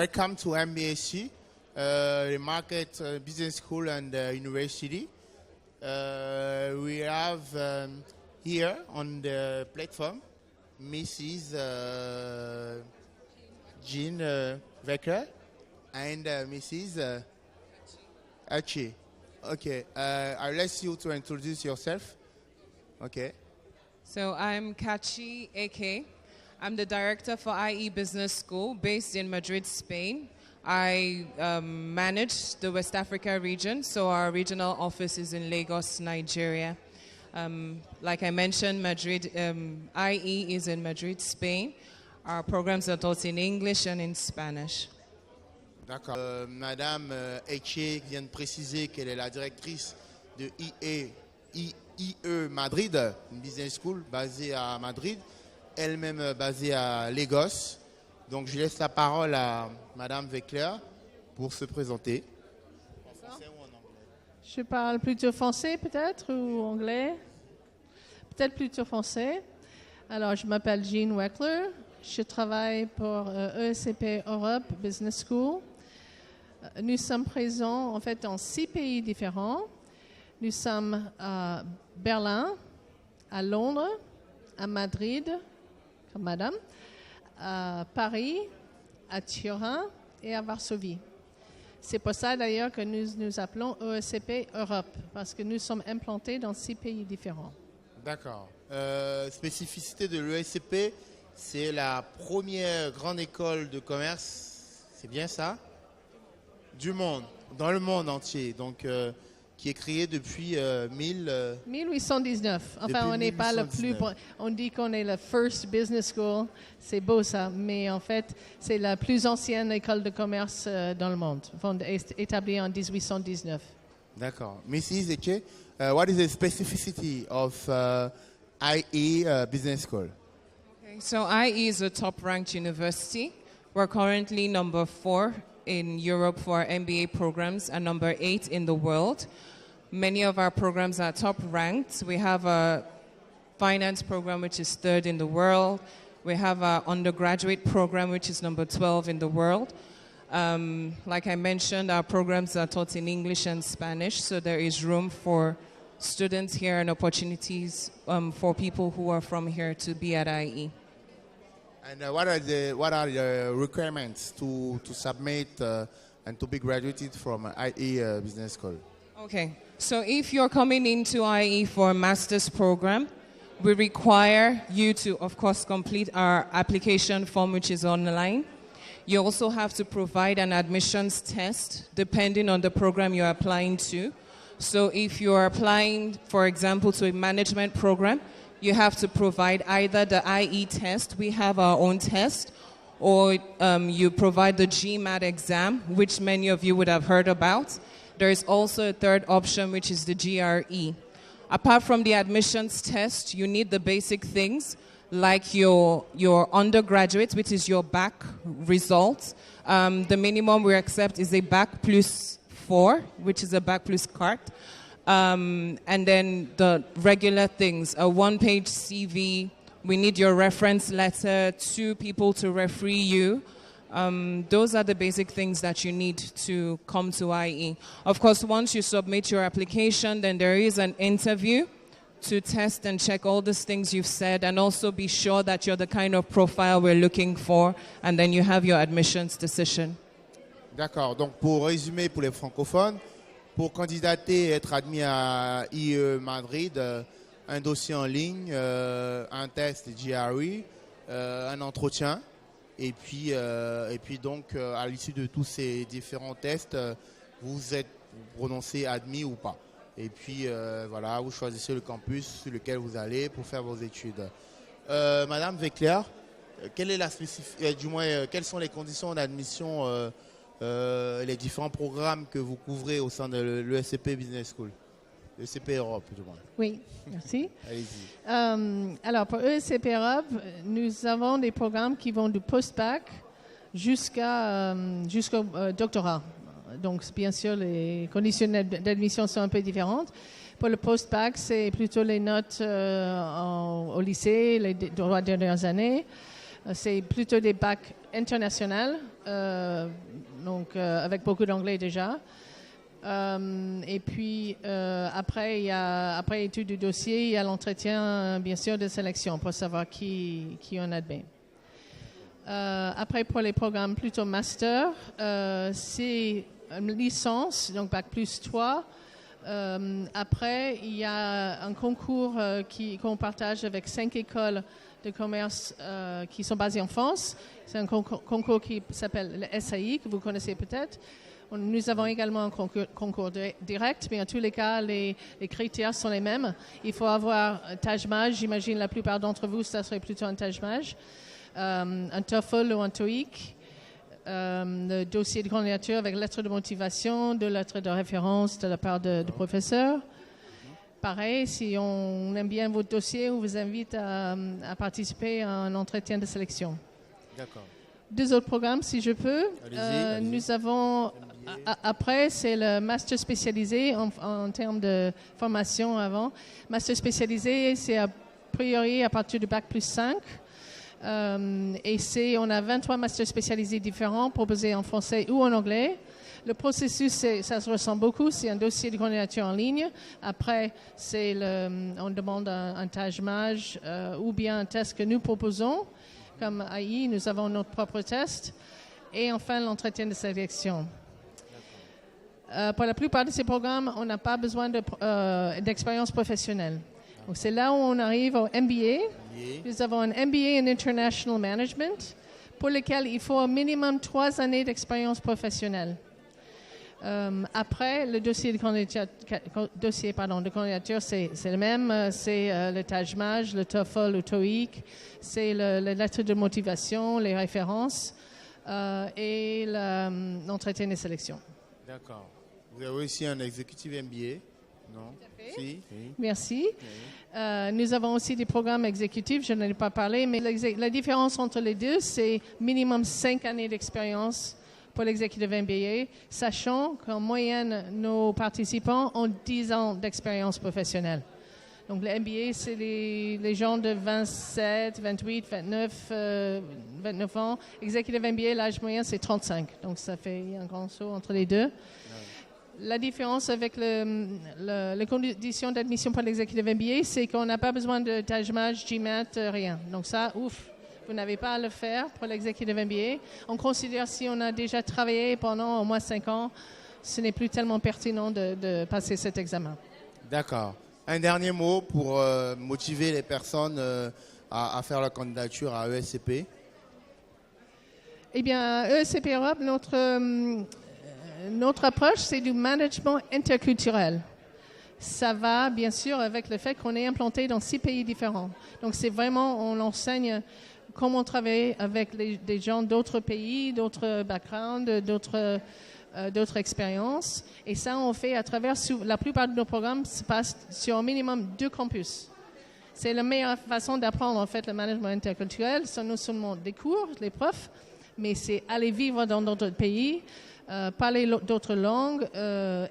welcome to MBSC, the Market Business School and University. We have here on the platform Mrs. Jean Wecker and Mrs. Achi. Okay, I'll ask you to introduce yourself. Okay. So I'm Kachi AK. I'm the director for IE Business School based in Madrid, Spain. I manage the West Africa region, so our regional office is in Lagos, Nigeria. Like I mentioned, Madrid, IE is in Madrid, Spain. Our programs are taught in English and in Spanish. D'accord. Madame Eche vient de préciser qu'elle est la directrice de IE Madrid, une business school basée à Madrid, elle-même basée à Lagos. Donc je laisse la parole à Madame Weckler pour se présenter. En français ou en anglais? Je parle plutôt français peut-être ou anglais? Peut-être plutôt français. Alors je m'appelle Jean Weckler. Je travaille pour ESCP Europe Business School. Nous sommes présents en fait dans 6 pays différents. Nous sommes à Berlin, à Londres, à Madrid, comme madame, à Paris, à Turin et à Varsovie. C'est pour ça d'ailleurs que nous nous appelons ESCP Europe, parce que nous sommes implantés dans 6 pays différents. D'accord. Spécificité de l'ESCP, c'est la première grande école de commerce, c'est bien ça? Du monde, dans le monde entier, donc qui est créée depuis 1819. Enfin, Depuis on n'est pas le 1819. plus. On dit qu'on est la first business school. C'est beau ça, mais en fait, c'est la plus ancienne école de commerce dans le monde, établie en 1819. D'accord. Mrs. Eche, what is the specificity of IE Business School? Okay, so IE is a top-ranked university. We're currently number 4 in Europe for our MBA programs and number 8 in the world. Many of our programs are top ranked. We have a finance program which is 3rd in the world. We have our undergraduate program which is number 12 in the world. Like I mentioned, our programs are taught in English and Spanish, so there is room for students here and opportunities for people who are from here to be at IE. And what are the requirements to submit and to be graduated from IE Business School? Okay, so if you're coming into IE for a master's program, we require you to, of course, complete our application form, which is online. You also have to provide an admissions test, depending on the program you're applying to. So if you're applying, for example, to a management program, you have to provide either the IE test, we have our own test, or you provide the GMAT exam, which many of you would have heard about. There is also a third option, which is the GRE. Apart from the admissions test, you need the basic things like your undergraduate, which is your bac results. The minimum we accept is a bac plus 4, which is a bac plus carte. And then the regular things, a 1-page CV, we need your reference letter, 2 people to referee you. Those are the basic things that you need to come to IE. Of course, once you submit your application, then there is an interview to test and check all these things you've said and also be sure that you're the kind of profile we're looking for, and then you have your admissions decision. D'accord. Donc pour résumer pour les francophones, pour candidater et être admis à IE Madrid, un dossier en ligne, un test GRE, un entretien, et puis donc à l'issue de tous ces différents tests, vous prononcez admis ou pas. Et puis voilà, vous choisissez le campus sur lequel vous allez pour faire vos études. Madame Weckler, quelles sont les conditions d'admission, les différents programmes que vous couvrez au sein de l'ESCP Business School, l'ESCP Europe du moins? Oui, merci. Allez-y. Alors pour ESCP Europe, nous avons des programmes qui vont du post-bac jusqu'au doctorat. Donc, bien sûr, les conditions d'admission sont un peu différentes. Pour le post-bac, c'est plutôt les notes au lycée, les 3 dernières années. C'est plutôt des bacs internationaux, donc avec beaucoup d'anglais déjà. Et puis après étude du dossier, il y a l'entretien bien sûr de sélection pour savoir qui on admet. Après pour les programmes plutôt master, c'est une licence, donc bac plus 3. Après, il y a un concours qu'on partage avec 5 écoles de commerce qui sont basées en France. C'est un concours qui s'appelle le SAI, que vous connaissez peut-être. Nous avons également un concours direct, mais en tous les cas, les critères sont les mêmes. Il faut avoir un TAJMAJ. J'imagine la plupart d'entre vous, ça serait plutôt un TAJMAJ. Un TOEFL ou un TOEIC. Le dossier de candidature avec lettre de motivation, 2 lettres de référence de la part de professeurs. Pareil, si on aime bien votre dossier, on vous invite à participer à un entretien de sélection. D'accord. 2 autres programmes, si je peux. Allez-y. Nous avons, après, c'est le master spécialisé en termes de formation avant. Master spécialisé, c'est a priori à partir du bac plus 5. Et on a 23 masters spécialisés différents proposés en français ou en anglais. Le processus, ça se ressemble beaucoup. C'est un dossier de candidature en ligne. Après, on demande un TAJMAJ ou bien un test que nous proposons. Comme AI, nous avons notre propre test. Et enfin, l'entretien de sélection. Pour la plupart de ces programmes, on n'a pas besoin d'expérience professionnelle. Donc, c'est là où on arrive au MBA. Nous avons un MBA in International Management pour lequel il faut au minimum 3 années d'expérience professionnelle. Après, le dossier de candidature, c'est le même. C'est le TAJMAJ, le TOEFL, le TOEIC. C'est la lettre de motivation, les références et l'entretien de sélection. D'accord. Vous avez aussi un executive MBA, non? Si. Oui. Merci. Oui. Nous avons aussi des programmes exécutifs, je n'en ai pas parlé, mais la différence entre les deux, c'est minimum 5 années d'expérience pour l'executive MBA, sachant qu'en moyenne, nos participants ont 10 ans d'expérience professionnelle. Donc, le MBA, c'est les gens de 27, 28, 29 ans. Executive MBA, l'âge moyen, c'est 35. Donc, ça fait un grand saut entre les deux. La différence avec les conditions d'admission pour l'executive MBA, c'est qu'on n'a pas besoin de TAJMAJ, GMAT, rien. Donc ça, vous n'avez pas à le faire pour l'executive MBA. On considère si on a déjà travaillé pendant au moins 5 ans, ce n'est plus tellement pertinent de passer cet examen. D'accord. Un dernier mot pour motiver les personnes à faire la candidature à ESCP. Eh bien, ESCP Europe, notre approche, c'est du management interculturel. Ça va, bien sûr, avec le fait qu'on est implanté dans 6 pays différents. Donc, c'est vraiment, on enseigne comment travailler avec des gens d'autres pays, d'autres backgrounds, d'autres expériences. Et ça, on fait à travers, la plupart de nos programmes se passent sur au minimum 2 campus. C'est la meilleure façon d'apprendre, en fait, le management interculturel. Ce sont non seulement des cours, les profs, mais c'est aller vivre dans d'autres pays, parler d'autres langues,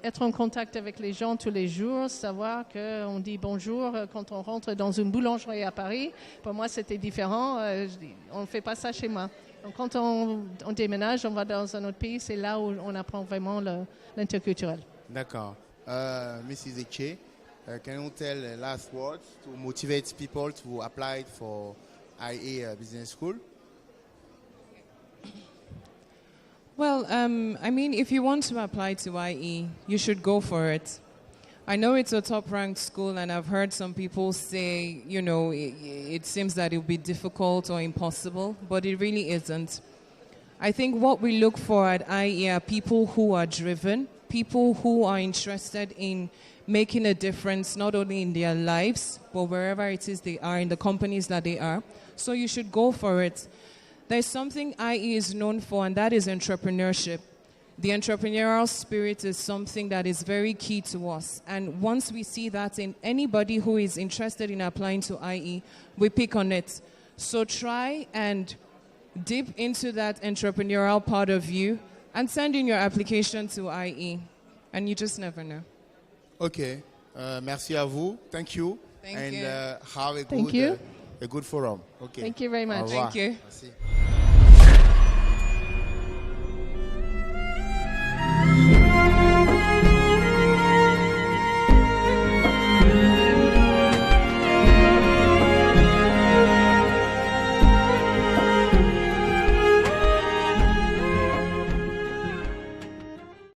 être en contact avec les gens tous les jours, savoir qu'on dit bonjour quand on rentre dans une boulangerie à Paris. Pour moi, c'était différent. On ne fait pas ça chez moi. Donc, quand on déménage, on va dans un autre pays, c'est là où on apprend vraiment l'interculturel. D'accord. Mrs. Eche, can you tell last words to motivate people to apply for IA Business School? Well, I mean, if you want to apply to IE, you should go for it. I know it's a top-ranked school, and I've heard some people say, you know, it seems that it will be difficult or impossible, but it really isn't. I think what we look for at IE are people who are driven, people who are interested in making a difference not only in their lives, but wherever it is they are, in the companies that they are. So you should go for it. There's something IE is known for, and that is entrepreneurship. The entrepreneurial spirit is something that is very key to us. And once we see that in anybody who is interested in applying to IE, we pick on it. So try and dip into that entrepreneurial part of you and send in your application to IE. And you just never know. Okay. Merci à vous. Thank you. Thank and you. Have a Thank good you. a good forum. OK. Thank you very Au much. revoir. Thank you. Merci.